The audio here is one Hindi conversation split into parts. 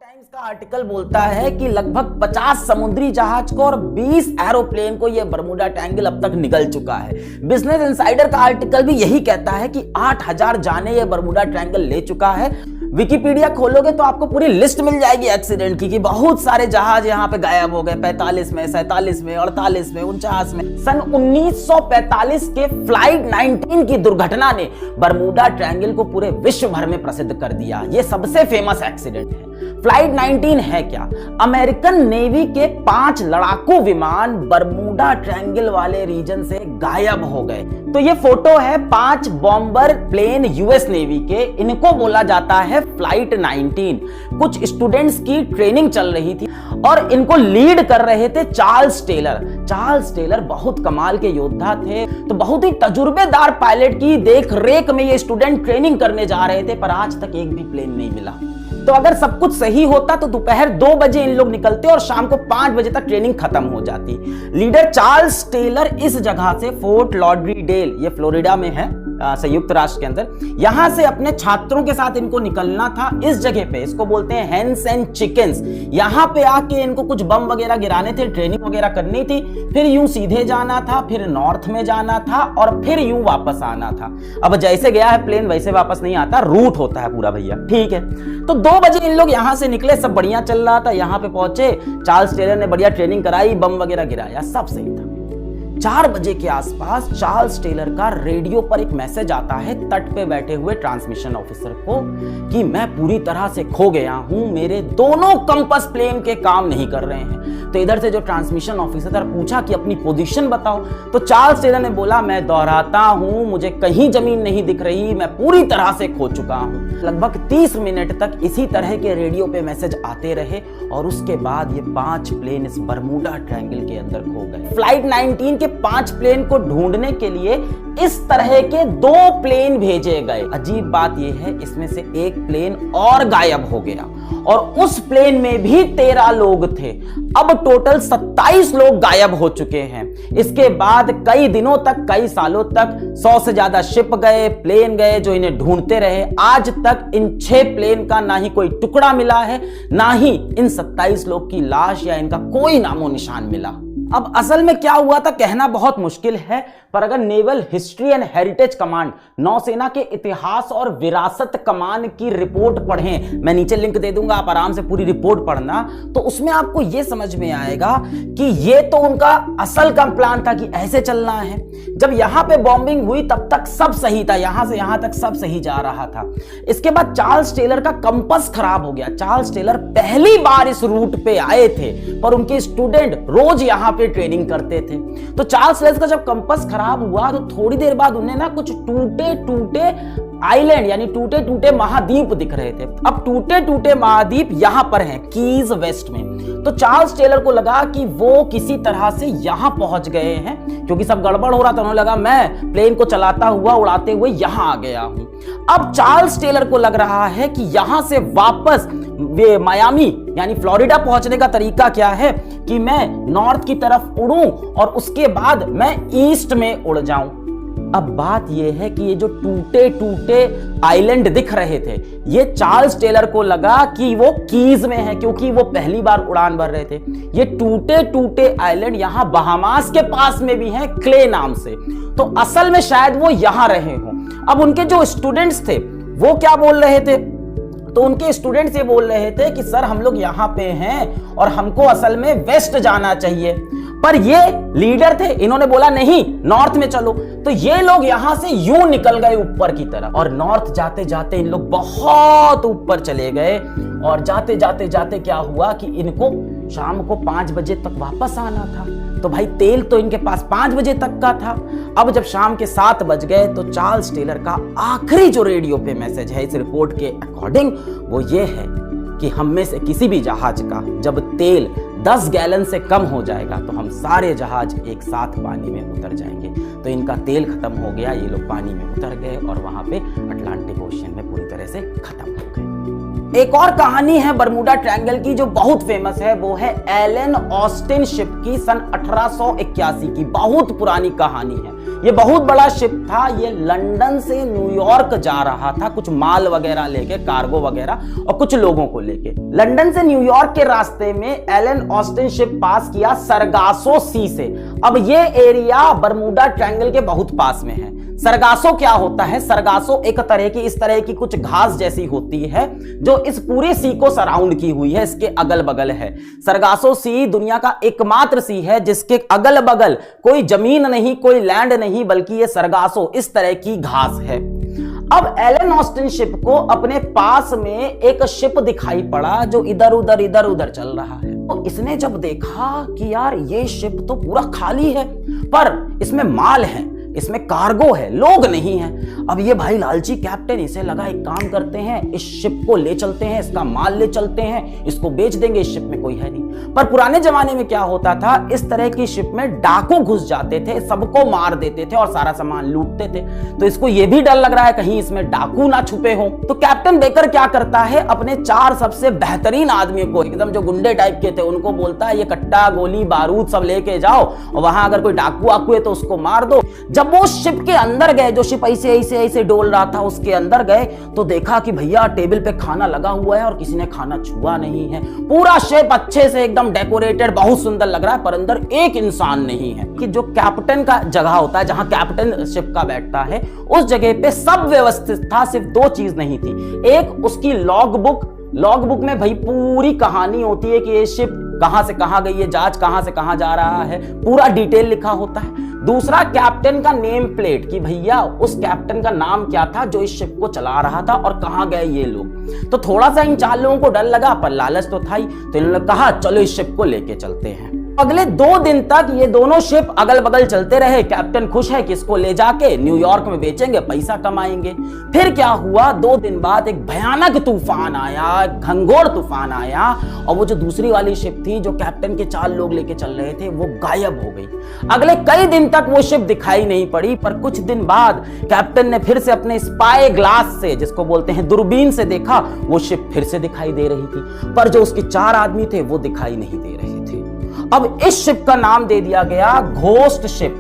टाइम्स का आर्टिकल बोलता है कि लगभग 50 समुद्री जहाज को और 20 एरोप्लेन को यह बरमूडा ट्रायंगल अब तक निगल चुका है। बिजनेस इंसाइडर का आर्टिकल भी यही कहता है कि 8000 जाने यह बरमूडा ट्रायंगल ले चुका है। विकिपीडिया खोलोगे तो आपको पूरी लिस्ट मिल जाएगी एक्सीडेंट की कि बहुत सारे जहाज यहाँ पे गायब हो गए, 45 में, 47 में, 48 में, 49 में। सन 1945 के फ्लाइट 19 की दुर्घटना ने बरमूडा ट्रायंगल को पूरे विश्व भर में प्रसिद्ध कर दिया। यह सबसे फेमस एक्सीडेंट है। फ्लाइट 19 है क्या? अमेरिकन नेवी के 5 लड़ाकू विमान बरमूडा ट्रायंगल वाले रीजन से गायब हो गए। तो ये फोटो है 5 बॉम्बर प्लेन यूएस नेवी के, इनको बोला जाता है फ्लाइट 19। कुछ स्टूडेंट्स की ट्रेनिंग चल रही थी और इनको लीड कर रहे थे चार्ल्स टेलर। चार्ल्स टेलर बहुत कमाल के योद्धा थे, तो बहुत ही तजुर्बेदार पायलट की देख रेख में ये स्टूडेंट ट्रेनिंग करने जा रहे थे, पर आज तक एक भी प्लेन नहीं मिला। तो अगर सब कुछ सही होता तो दोपहर 2 बजे इन लोग निकलते और शाम को 5 बजे तक ट्रेनिंग खत्म हो जाती। लीडर चार्ल्स टेलर इस जगह से फोर्ट लॉडरडेल, ये फ्लोरिडा में है, संयुक्त राष्ट्र के अंदर, यहां से अपने छात्रों के साथ इनको निकलना था। इस जगह पे इसको बोलते हैं हेंस एंड चिकन्स। यहां पे आके इनको कुछ बम वगैरह गिराने थे, ट्रेनिंग वगैरह करनी थी, फिर यूं सीधे जाना था, फिर नॉर्थ में जाना था और फिर यूं वापस आना था। अब जैसे गया है प्लेन वैसे वापस नहीं आता, रूट होता है पूरा भैया, ठीक है। तो 2 बजे इन लोग यहां से निकले, सब बढ़िया चल रहा था। यहां पे पहुंचे, चार्ल्स टेलर ने बढ़िया ट्रेनिंग कराई, बम वगैरह गिराया, सब सही था। 4 बजे के आसपास चार्ल्स टेलर का रेडियो पर एक मैसेज आता है तट पे बैठे हुए ट्रांसमिशन ऑफिसर को कि मैं पूरी तरह से खो गया हूं, मेरे दोनों कंपास प्लेन के काम नहीं कर रहे हैं। तो इधर से जो ट्रांसमिशन ऑफिसर पूछा कि अपनी पोजीशन बताओ, तो चार्ल्स टेलर ने बोला मैं दोहराता हूं, मुझे कहीं जमीन नहीं दिख रही, मैं पूरी तरह से खो चुका हूं। लगभग 30 मिनट तक इसी तरह के रेडियो पे मैसेज आते रहे और उसके बाद ये 5 प्लेन इस बरमूडा ट्रायंगल के अंदर खो गए। फ्लाइट 19 के 5 प्लेन को ढूंढने के लिए इस तरह के 2 प्लेन भेजे गए। अजीब बात यह है, इसमें से एक प्लेन और गायब हो गया और उस प्लेन में भी 13 लोग थे। अब टोटल 27 लोग गायब हो चुके हैं। इसके बाद कई दिनों तक, कई सालों तक 100 से ज्यादा शिप गए, प्लेन गए जो इन्हें ढूंढते रहे। आज तक इन 6 प्लेन का ना ही कोई टुकड़ा मिला है, ना ही इन 27 लोग की लाश या इनका कोई नामो निशान मिला। अब असल में क्या हुआ था कहना बहुत मुश्किल है, पर अगर naval history and heritage command, नौसेना के इतिहास और विरासत कमान की रिपोर्ट पढ़ें, मैं नीचे लिंक दे दूंगा, आप आराम से पूरी रिपोर्ट पढ़ना, तो उसमें आपको यह समझ में आएगा कि ये तो उनका असल का प्लान था कि ऐसे चलना है। जब यहां पे बॉम्बिंग हुई तब तक सब सही था, यहां से यहां तक सब सही जा रहा था। इसके बाद चार्ल्स टेलर का कंपास खराब हो गया। चार्ल्स टेलर पहली बार इस रूट पे आए थे, पर उनके स्टूडेंट रोज यहां पे ट्रेनिंग करते थे। तो चार्ल्स टेलर का जब कंपास खराब हुआ तो थोड़ी देर बाद उन्हें ना कुछ टूटे टूटे आइलैंड यानी टूटे टूटे महाद्वीप दिख रहे थे। अब टूटे टूटे महाद्वीप यहां पर हैं, कीज वेस्ट में। तो चार्ल्स टेलर को लगा कि वो किसी तरह से यहां पहुंच गए हैं, क्योंकि सब गड़बड़ हो रहा था। उन्हें लगा मैं प्लेन को चलाता हुआ, उड़ाते हुए यहां आ गया हूं। अब चार्ल्स टेलर को लग रहा है कि यहां से वापस मायामी यानी फ्लोरिडा पहुंचने का तरीका क्या है कि मैं नॉर्थ की तरफ उड़ूं और उसके बाद मैं ईस्ट में उड़ जाऊं। अब बात यह है कि ये जो टूटे टूटे आइलैंड दिख रहे थे, ये चार्ल्स टेलर को लगा कि वो कीज में है, क्योंकि वो पहली बार उड़ान भर रहे थे। ये टूटे टूटे आइलैंड यहां बहामास के पास में भी हैं, क्ले नाम से। तो असल में शायद वो यहां रहे हों। अब उनके जो स्टूडेंट्स थे वो क्या बोल रहे थे, तो उनके स्टूडेंट्स ये बोल रहे थे कि सर हम लोग यहां पे हैं और हमको असल में वेस्ट जाना चाहिए। पर ये लीडर थे, इन्होंने बोला नहीं नॉर्थ में चलो। तो ये लोग यहां से यूं निकल गए ऊपर की तरफ और नॉर्थ जाते जाते इन लोग बहुत ऊपर चले गए। और जाते जाते जाते क्या हुआ कि इनको शाम को 5 बजे तक वापस आना था। तो भाई तेल तो इनके पास 5 बजे तक का था। अब जब शाम के 7 बज गए तो चार्ल्स टेलर का आखिरी जो रेडियो पे मैसेज है इस रिपोर्ट के अकॉर्डिंग, वो ये है कि हम में से किसी भी जहाज का जब तेल 10 गैलन से कम हो जाएगा तो हम सारे जहाज एक साथ पानी में उतर जाएंगे। तो इनका तेल खत्म हो गया, ये लोग पानी में उतर गए और वहां पे अटलांटिक ओशियन में पूरी तरह से खत्म हो गए। एक और कहानी है बरमूडा ट्रायंगल की जो बहुत फेमस है, वो है एलन ऑस्टिन शिप की सन 1881 की। बहुत पुरानी कहानी है। ये बहुत बड़ा शिप था, ये लंदन से न्यूयॉर्क जा रहा था कुछ माल वगैरह लेके, कार्गो वगैरह और कुछ लोगों को लेके। लंदन से न्यूयॉर्क के रास्ते में एलन ऑस्टिन शिप पास किया सरगासो सी से। अब ये एरिया बरमूडा ट्रायंगल के बहुत पास में है। सरगासो क्या होता है? सरगासो एक तरह की, इस तरह की कुछ घास जैसी होती है जो इस पूरे सी को सराउंड की हुई है, इसके अगल बगल है। सरगासो सी दुनिया का एकमात्र सी है जिसके अगल बगल कोई जमीन नहीं, कोई लैंड नहीं, बल्कि ये सरगासो इस तरह की घास है। अब एलन ऑस्टिन शिप को अपने पास में एक शिप दिखाई पड़ा जो इधर उधर चल रहा है। तो इसने जब देखा कि यार ये शिप तो पूरा खाली है, पर इसमें माल है, इसमें कार्गो है, लोग नहीं है। अब ये भाई लालची कैप्टन, इसे लगा एक काम करते हैं, इस शिप को ले चलते हैं, इसका माल ले चलते हैं, इसको बेच देंगे, इस शिप में कोई है नहीं। पर पुराने जमाने में क्या होता था, इस तरह की शिप में डाकू घुस जाते थे, सबको मार देते थे और सारा सामान लूटते थे। तो इसको ये भी डर लग रहा है कहीं इसमें डाकू ना छुपे हो। तो कैप्टन बेकर क्या करता है, अपने 4 सबसे बेहतरीन आदमियों को, एकदम जो गुंडे टाइप के थे, उनको बोलता है ये कट्टा गोली बारूद सब लेके जाओ और वहां अगर कोई डाकू आकू है तो उसको मार दो। जब वो शिप के अंदर गए, जो शिप ऐसे डोल रहा था, उसके अंदर गए तो देखा कि भैया टेबल पे खाना लगा हुआ है और किसी ने खाना छुआ नहीं है। पूरा शिप अच्छे से एकदम डेकोरेटेड, बहुत सुंदर लग रहा है, पर अंदर एक इंसान नहीं है। कि जो कैप्टन का जगह होता है, जहां कैप्टन शिप का बैठता है, उस जगह पे सब व्यवस्थित था, सिर्फ 2 चीज नहीं थी। एक उसकी लॉग बुक में भाई पूरी कहानी होती है कि ये शिप कहां से कहां गई है, जहाज कहां से कहां जा रहा है, पूरा डिटेल लिखा होता है। दूसरा कैप्टन का नेम प्लेट, कि भैया उस कैप्टन का नाम क्या था जो इस शिप को चला रहा था और कहां गए ये लोग। तो थोड़ा सा इन 4 लोगों को डर लगा, पर लालच तो था ही, तो इन्होंने कहा चलो इस शिप को लेके चलते हैं। अगले 2 दिन तक ये दोनों शिप अगल बगल चलते रहे। कैप्टन खुश है कि इसको ले जाके न्यूयॉर्क में बेचेंगे, पैसा कमाएंगे। फिर क्या हुआ, 2 दिन बाद एक भयानक तूफान आया, घंघोर तूफान आया, और वो जो दूसरी वाली शिप थी जो कैप्टन के 4 लोग लेके चल रहे थे, वो गायब हो गई। अगले कई दिन तक वो शिप दिखाई नहीं पड़ी, पर कुछ दिन बाद कैप्टन ने फिर से अपने स्पाई ग्लास से, जिसको बोलते हैं दूरबीन से, देखा वो शिप फिर से दिखाई दे रही थी, पर जो उसके 4 आदमी थे वो दिखाई नहीं दे रहे थे। अब इस शिप का नाम दे दिया गया घोस्ट शिप,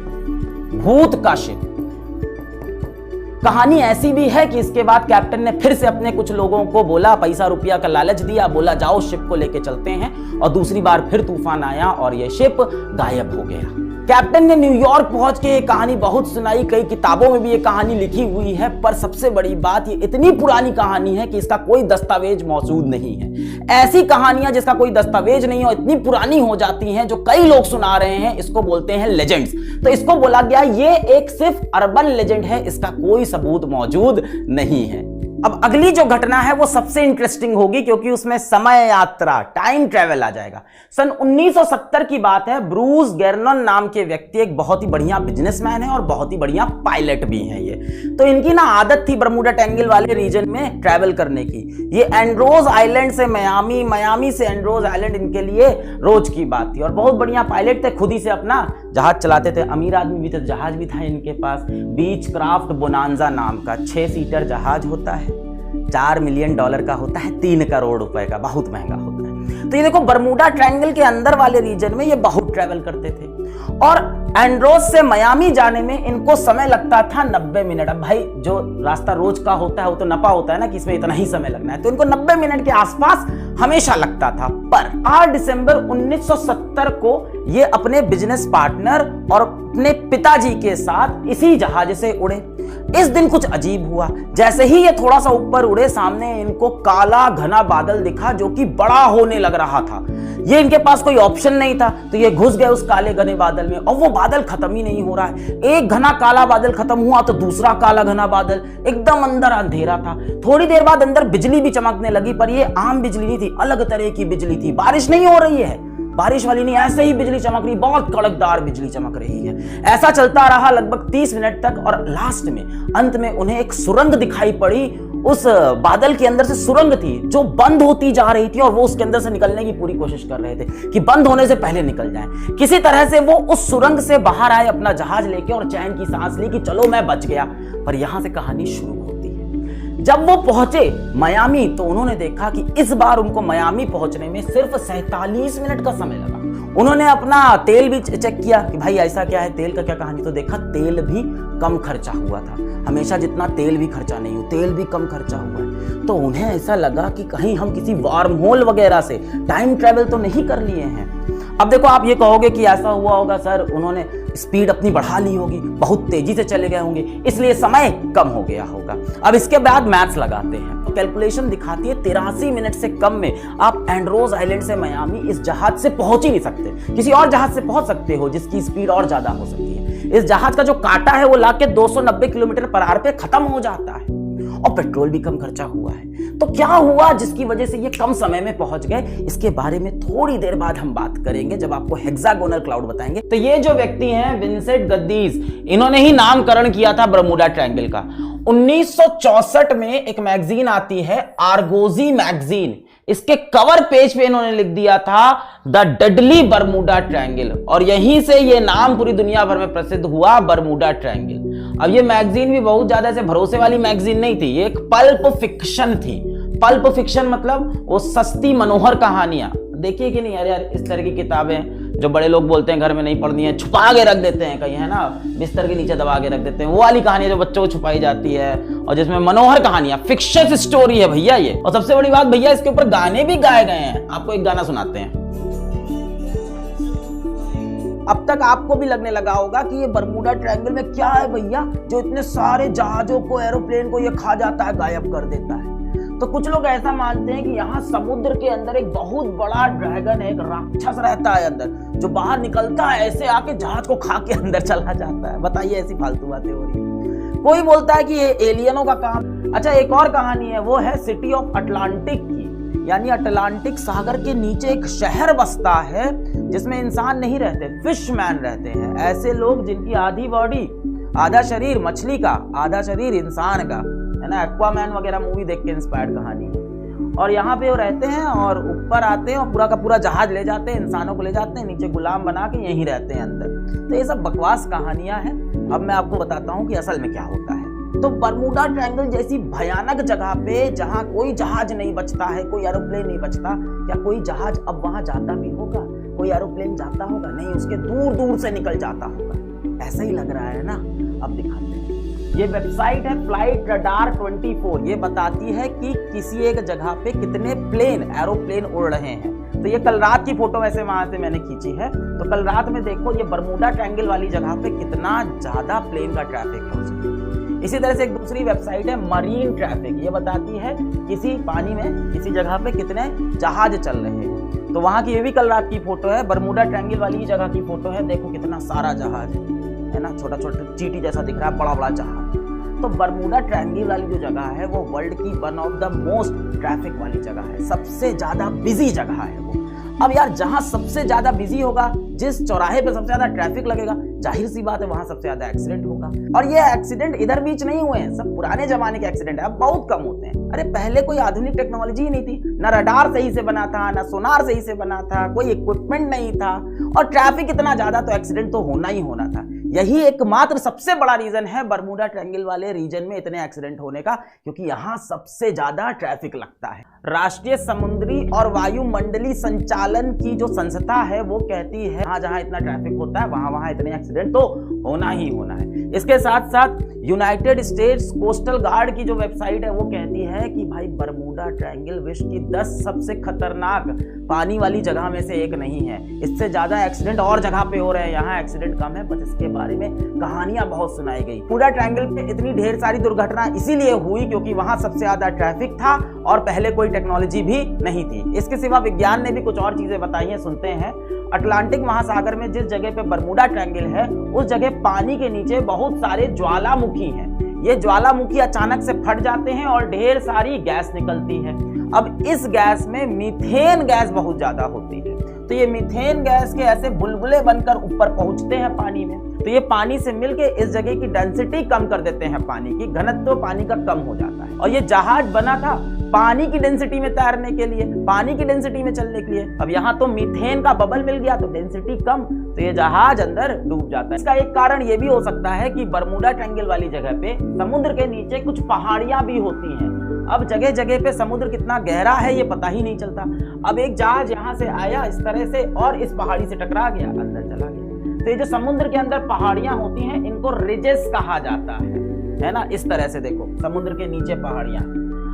भूत का शिप। कहानी ऐसी भी है कि इसके बाद कैप्टन ने फिर से अपने कुछ लोगों को बोला, पैसा रुपया का लालच दिया, बोला जाओ शिप को लेके चलते हैं, और दूसरी बार फिर तूफान आया और यह शिप गायब हो गया। कैप्टन ने न्यूयॉर्क पहुंच के ये कहानी बहुत सुनाई, कई किताबों में भी ये कहानी लिखी हुई है, पर सबसे बड़ी बात, ये इतनी पुरानी कहानी है कि इसका कोई दस्तावेज मौजूद नहीं है। ऐसी कहानियां जिसका कोई दस्तावेज नहीं हो, इतनी पुरानी हो जाती हैं, जो कई लोग सुना रहे हैं, इसको बोलते हैं लेजेंड्स। तो इसको बोला गया ये एक सिर्फ अर्बन लेजेंड है, इसका कोई सबूत मौजूद नहीं है। अब अगली जो घटना है वो सबसे इंटरेस्टिंग होगी, क्योंकि उसमें समय यात्रा, टाइम ट्रेवल आ जाएगा। सन 1970 की बात है। ब्रूस गेर्नन नाम के व्यक्ति एक बहुत ही बढ़िया बिजनेसमैन है और बहुत ही बढ़िया पायलट भी है ये। तो इनकी ना आदत थी बरमूडा ट्रायंगल वाले रीजन में ट्रैवल करने की। ये एंड्रोज आइलैंड से मियामी, मियामी से एंड्रोज आइलैंड इनके लिए रोज की बात थी, और बहुत बढ़िया पायलट थे, खुद ही से अपना जहाज चलाते थे। अमीर आदमी भी थे, जहाज भी था इनके पास, बीच क्राफ्ट बोनांजा नाम का 6 सीटर जहाज होता है, $4 मिलियन का होता है, 3 करोड़ रुपए का, बहुत महंगा होता है। तो ये देखो बरमूडा ट्रायंगल के अंदर वाले रीजन में ये बहुत ट्रैवल करते थे, और एंड्रोज से मियामी जाने में इनको समय लगता था 90 मिनट। अब भाई जो रास्ता रोज का होता है वो तो नपा होता है ना कि इसमें इतना ही समय लगना है, तो इनको 90 मिनट के आसपास हमेशा लगता था। पर 8 दिसंबर 1970 को ये अपने बिजनेस पार्टनर और अपने पिताजी के साथ इसी जहाज से उड़े। इस दिन कुछ अजीब हुआ, जैसे ही ये थोड़ा सा ऊपर उड़े, सामने इनको काला घना बादल दिखा जो कि बड़ा होने लग रहा था। ये इनके पास कोई ऑप्शन नहीं था, तो ये घुस गए उस काले घने बादल में, और वो बादल खत्म ही नहीं हो रहा है। एक घना काला बादल खत्म हुआ तो दूसरा काला घना बादल, एकदम अंदर अंधेरा था। थोड़ी देर बाद अंदर बिजली भी चमकने लगी, पर ये आम बिजली नहीं थी, अलग तरह की बिजली थी। बारिश नहीं हो रही है, बारिश वाली नहीं, ऐसे ही बिजली चमक रही, बहुत कड़कदार बिजली चमक रही है। ऐसा चलता रहा लगभग 30 मिनट तक, और लास्ट में अंत में उन्हें एक सुरंग दिखाई पड़ी। उस बादल के अंदर से सुरंग थी जो बंद होती जा रही थी, और वो उसके अंदर से निकलने की पूरी कोशिश कर रहे थे कि बंद होने से पहले निकल जाएं। किसी तरह से वो उस सुरंग से बाहर आए अपना जहाज लेके, और चैन की सांस ली कि चलो मैं बच गया। पर यहां से कहानी शुरू होती है। जब वो पहुंचे मियामी, तो उन्होंने देखा कि इस बार उनको मियामी पहुंचने में सिर्फ 47 मिनट का समय लगा। उन्होंने अपना तेल भी चेक किया कि भाई ऐसा क्या है, तेल का क्या कहानी, तो देखा तेल भी कम खर्चा हुआ था। हमेशा जितना तेल भी खर्चा नहीं हो, तेल भी कम खर्चा हुआ है। तो उन्हें ऐसा लगा कि कहीं हम किसी वार्म होल वगैरह से टाइम ट्रेवल तो नहीं कर लिए हैं। अब देखो, आप ये कहोगे कि ऐसा हुआ होगा सर, उन्होंने स्पीड अपनी बढ़ा ली होगी, बहुत तेजी से चले गए होंगे, इसलिए समय कम हो गया होगा। अब इसके बाद मैथ्स लगाते हैं तो कैलकुलेशन दिखाती है 83 मिनट से कम में आप एंड्रोस आइलैंड से मियामी इस जहाज से पहुंच ही नहीं सकते। किसी और जहाज से पहुंच सकते हो जिसकी स्पीड और ज्यादा हो सकती है। इस जहाज का जो कांटा है वो लाके 290 किलोमीटर पर आवर पे खत्म हो जाता है और पेट्रोल भी कम खर्चा हुआ है। तो क्या हुआ जिसकी वजह से ये कम समय में पहुंच गए, इसके बारे में थोड़ी देर बाद हम बात करेंगे जब आपको हेक्सागोनल क्लाउड बताएंगे। तो ये जो व्यक्ति हैं विंसेंट गद्दीज, इन्होंने ही नामकरण किया था बरमूडा ट्रायंगल का। 1964 में एक मैगजीन आती है आर्गोजी मैगजीन, इसके कवर पेज पे इन्होंने लिख दिया था द डडली बरमूडा ट्रायंगल, और यहीं से ये नाम पूरी दुनिया भर में प्रसिद्ध हुआ, बरमूडा ट्रायंगल। अब ये मैगजीन भी बहुत ज्यादा ऐसे भरोसे वाली मैगजीन नहीं थी, ये एक पल्प फिक्शन थी। पल्प फिक्शन मतलब वो सस्ती मनोहर कहानियां, देखिए कि नहीं यार इस तरह की किताबें जो बड़े लोग बोलते हैं घर में नहीं पढ़नी है, छुपा के रख देते हैं कहीं, है ना, बिस्तर के नीचे दबा के रख देते हैं, वो वाली कहानियां जो बच्चों को छुपाई जाती है और जिसमें मनोहर कहानियां, फिक्शन स्टोरी है भैया ये। और सबसे बड़ी बात भैया, इसके ऊपर गाने भी गाए गए हैं। आपको एक गाना सुनाते हैं। अब तक आपको भी लगने लगा होगा कि ये बरमूडा ट्रायंगल में क्या है भैया, जो इतने सारे जहाजों को, एरोप्लेन को ये खा जाता है, गायब कर देता है। तो कुछ लोग ऐसा मानते हैं कि यहाँ समुद्र के अंदर एक बहुत बड़ा ड्रैगन है, एक राक्षस रहता है अंदर, जो बाहर निकलता है ऐसे आके जहाज को खा के अंदर चला जाता है। बताइए, ऐसी फालतू बातें हो रही है। कोई बोलता है कि ये एलियनों का काम। अच्छा, एक और कहानी है, वो है सिटी ऑफ अटलांटिक की, यानी अटलांटिक सागर के नीचे एक शहर बसता है जिसमें इंसान नहीं रहते, फिशमैन रहते हैं। ऐसे लोग जिनकी आधी बॉडी, आधा शरीर मछली का, आधा शरीर इंसान का, है ना। एक्वामैन वगैरह मूवी देख के इंस्पायर्ड कहानी है। और यहाँ पे वो रहते हैं और ऊपर आते हैं और पूरा का पूरा जहाज ले जाते हैं, इंसानों को ले जाते हैं, नीचे गुलाम बना के यहीं रहते हैं अंदर। तो ये सब बकवास कहानियां हैं। अब मैं आपको बताता हूँ कि असल में क्या होता है। तो बरमूडा ट्रायंगल जैसी भयानक जगह पे जहाँ कोई जहाज नहीं बचता है, कोई एरोप्लेन नहीं बचता, क्या कोई जहाज अब वहां जाता भी होगा? कोई एरोप्लेन जाता होगा? नहीं, उसके दूर दूर से निकल जाता होगा। ऐसा ही लग रहा है ना। अब दिखाते हैं। ये वेबसाइट है फ्लाइट रडार 24, ये बताती है कि किसी एक जगह पे कितने प्लेन, एरोप्लेन उड़ रहे हैं। तो ये कल रात की फोटो वैसे वहां से मैंने खींची है। तो कल रात में देखो ये बरमूडा ट्रायंगल वाली जगह पे कितना ज्यादा प्लेन का ट्रैफिक है उसमें। इसी तरह से एक दूसरी वेबसाइट है मरीन ट्रैफिक, ये बताती है किसी पानी में किसी जगह पे कितने जहाज चल रहे हैं। तो वहां की ये भी कल रात की फोटो है, बरमूडा ट्रायंगल वाली जगह की फोटो है। देखो कितना सारा जहाज है ना, छोटा छोटा चींटी जैसा दिख रहा है, बड़ा बड़ा जहाज। तो बरमूडा ट्रायंगल वाली जो जगह है वो वर्ल्ड की one of the most traffic वाली जगह है, सबसे ज्यादा बिजी जगह है वो। अब यार जहां सबसे ज्यादा बिजी होगा, जिस चौराहे पे सबसे ज्यादा ट्रैफिक लगेगा, जाहिर सी बात है वहां सबसे ज्यादा एक्सीडेंट होगा। और ये एक्सीडेंट इधर बीच नहीं हुए हैं, सब पुराने जमाने के एक्सीडेंट है, अब बहुत कम होते हैं। अरे पहले कोई आधुनिक टेक्नोलॉजी ही नहीं थी, ना रडार सही से बना था, ना सोनार सही से बना था, कोई इक्विपमेंट नहीं था, और ट्रैफिक इतना ज्यादा, तो एक्सीडेंट तो होना ही होना था। यही एकमात्र सबसे बड़ा रीजन है बरमूडा ट्रायंगल वाले रीजन में इतने एक्सीडेंट होने का, क्योंकि यहां सबसे ज्यादा ट्रैफिक लगता है। राष्ट्रीय समुद्री और वायुमंडलीय संचालन की जो संस्था है वो कहती है जहां जहां इतना ट्रैफिक होता है वहां वहां इतने एक्सीडेंट तो होना ही होना है। इसके साथ साथ यूनाइटेड स्टेट्स कोस्टल गार्ड की जो वेबसाइट है वो कहती है कि भाई बरमूडा ट्रायंगल विश्व की 10 सबसे खतरनाक पानी वाली जगह में से एक नहीं है। इससे ज्यादा एक्सीडेंट और जगह पे हो रहे हैं, यहाँ एक्सीडेंट कम है, बस इसके बारे में कहानियां बहुत सुनाई गई। बरमूडा ट्रायंगल पे इतनी ढेर सारी दुर्घटना इसीलिए हुई क्योंकि वहां सबसे ज्यादा ट्रैफिक था और पहले कोई टेक्नोलॉजी भी नहीं थी। इसके सिवा विज्ञान ने भी कुछ और चीजें बताई हैं, सुनते हैं। अटलांटिक महासागर में जिस जगह पे बरमूडा ट्रायंगल है उस जगह पानी के नीचे बहुत सारे ज्वालामुखी हैं। ये ज्वालामुखी अचानक से फट जाते हैं और ढेर सारी गैस निकलती है। अब इस गैस में मीथेन गैस बहुत ज्यादा होती है, तो ये मीथेन गैस के ऐसे बुलबुले बनकर ऊपर पहुंचते हैं पानी में। तो ये पानी से मिलके इस जगह की डेंसिटी कम कर देते हैं, पानी की घनत्व पानी का कम हो जाता है। और ये जहाज बना था पानी की डेंसिटी में तैरने के लिए, पानी की डेंसिटी में चलने के लिए। अब यहाँ तो मीथेन का बबल मिल गया तो डेंसिटी कम, तो ये जहाज अंदर डूब जाता है। इसका एक कारण ये भी हो सकता है कि बरमूडा ट्रायंगल वाली जगह पे समुद्र के नीचे कुछ पहाड़ियां भी होती हैं अब जगह जगह पे समुद्र कितना गहरा है ये पता ही नहीं चलता। अब एक जहाज यहाँ से आया इस तरह से और इस पहाड़ी से टकरा गया, अंदर चला गया। तो ये जो समुद्र के अंदर पहाड़ियां होती हैं इनको रिजेस कहा जाता है ना। इस तरह से देखो समुद्र के नीचे पहाड़ियां।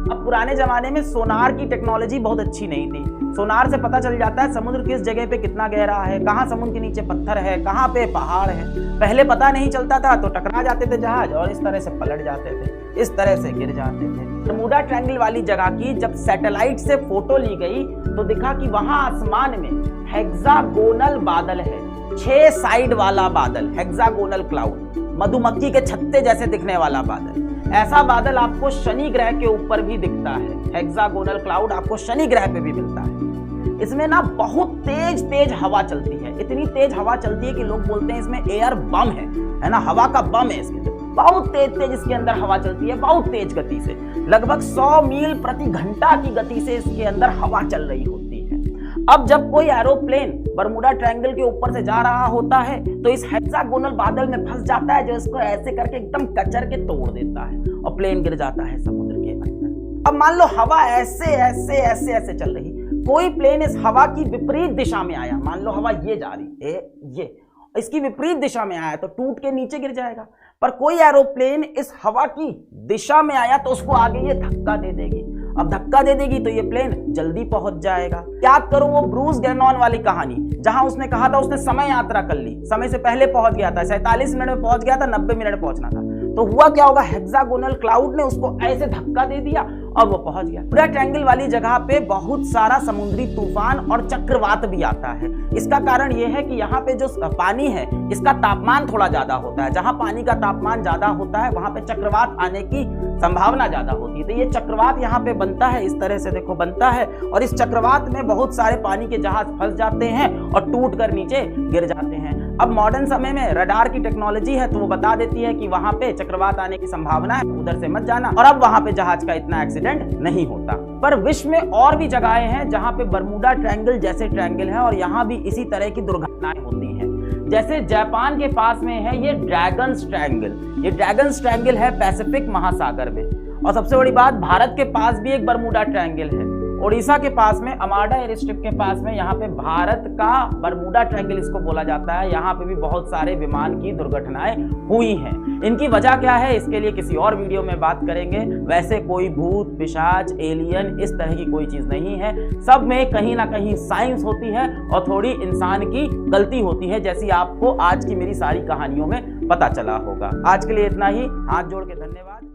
अब पुराने जमाने में सोनार की टेक्नोलॉजी बहुत अच्छी नहीं थी। सोनार से पता चल जाता है समुद्र किस जगह पे कितना गहरा है, कहाँ समुद्र के नीचे पत्थर है, कहाँ पे पहाड़ है। पहले पता नहीं चलता था तो टकरा जाते थे जहाज और इस तरह से पलट जाते थे, इस तरह से गिर जाते थे। बरमूडा ट्रायंगल वाली जगह की जब सैटेलाइट से फोटो ली गई तो दिखा कि वहां आसमान में हेक्सागोनल बादल है, 6 साइड वाला बादल, हेक्सागोनल क्लाउड, मधुमक्खी के छत्ते जैसे दिखने वाला बादल। ऐसा बादल आपको शनि ग्रह के ऊपर भी दिखता है। हेक्सागोनल क्लाउड आपको शनि ग्रह पे भी मिलता है। इसमें ना बहुत तेज तेज हवा चलती है, इतनी तेज हवा चलती है कि लोग बोलते हैं इसमें एयर बम है ना, हवा का बम है इसके अंदर। बहुत तेज तेज इसके अंदर हवा चलती है, बहुत तेज गति से, लगभग 100 मील प्रति घंटा की गति से इसके अंदर हवा चल रही होती है। अब जब कोई एरोप्लेन बरमूडा ट्रायंगल के ऊपर से जा रहा होता है तो इस हेक्सागोनल बादल में फंस जाता है जो इसको ऐसे करके एकदम कचर के तोड़ देता है और प्लेन गिर जाता है समुद्र के अंदर। अब मान लो हवा ऐसे ऐसे ऐसे ऐसे चल रही, कोई प्लेन इस हवा की विपरीत दिशा में आया, मान लो हवा ये जा रही है, ये इसकी विपरीत दिशा में आया तो टूट के नीचे गिर जाएगा। पर कोई एरोप्लेन इस हवा की दिशा में आया तो उसको आगे ये धक्का दे देगी। अब धक्का दे देगी तो ये प्लेन जल्दी पहुंच जाएगा। याद करो वो ब्रूस गैर्नॉन वाली कहानी जहां उसने कहा था उसने समय यात्रा कर ली, समय से पहले पहुंच गया था, 47 मिनट में पहुंच गया था, 90 मिनट पहुंचना था। तो हुआ क्या होगा, हेक्सागोनल क्लाउड ने उसको ऐसे धक्का दे दिया और वो पहुंच गया। बरमूडा ट्रायंगल वाली जगह पे बहुत सारा समुद्री तूफान और चक्रवात भी आता है। इसका कारण यह है कि यहाँ पे जो पानी है इसका तापमान थोड़ा ज्यादा होता है। जहां पानी का तापमान ज्यादा होता है वहां पे चक्रवात आने की संभावना ज्यादा होती है। तो ये चक्रवात यहाँ पे बनता है, इस तरह से देखो बनता है, और इस चक्रवात में बहुत सारे पानी के जहाज फंस जाते हैं और टूट कर नीचे गिर जाते हैं। अब मॉडर्न समय में रडार की टेक्नोलॉजी है तो वो बता देती है कि वहां पे चक्रवात आने की संभावना है, उधर से मत जाना, और अब वहां पे जहाज का इतना एक्सीडेंट नहीं होता। पर विश्व में और भी जगहें हैं जहां पे बरमूडा ट्रायंगल जैसे ट्रायंगल है और यहाँ भी इसी तरह की दुर्घटनाएं होती हैं। जैसे जापान के पास में है ये ड्रैगन्स ट्रायंगल। ये ड्रैगन्स ट्रायंगल है पैसिफिक महासागर में। और सबसे बड़ी बात, भारत के पास भी एक बरमूडा ट्रायंगल है। ओडिशा के पास में अमाडा एयर स्ट्रिप के पास में यहाँ पे भारत का बरमूडा ट्रायंगल इसको बोला जाता है। यहाँ पे भी बहुत सारे विमान की दुर्घटनाएं हुई हैं। इनकी वजह क्या है इसके लिए किसी और वीडियो में बात करेंगे। वैसे कोई भूत पिशाच एलियन इस तरह की कोई चीज नहीं है, सब में कहीं ना कहीं साइंस होती है और थोड़ी इंसान की गलती होती है, जैसी आपको आज की मेरी सारी कहानियों में पता चला होगा। आज के लिए इतना ही, हाथ जोड़ के धन्यवाद।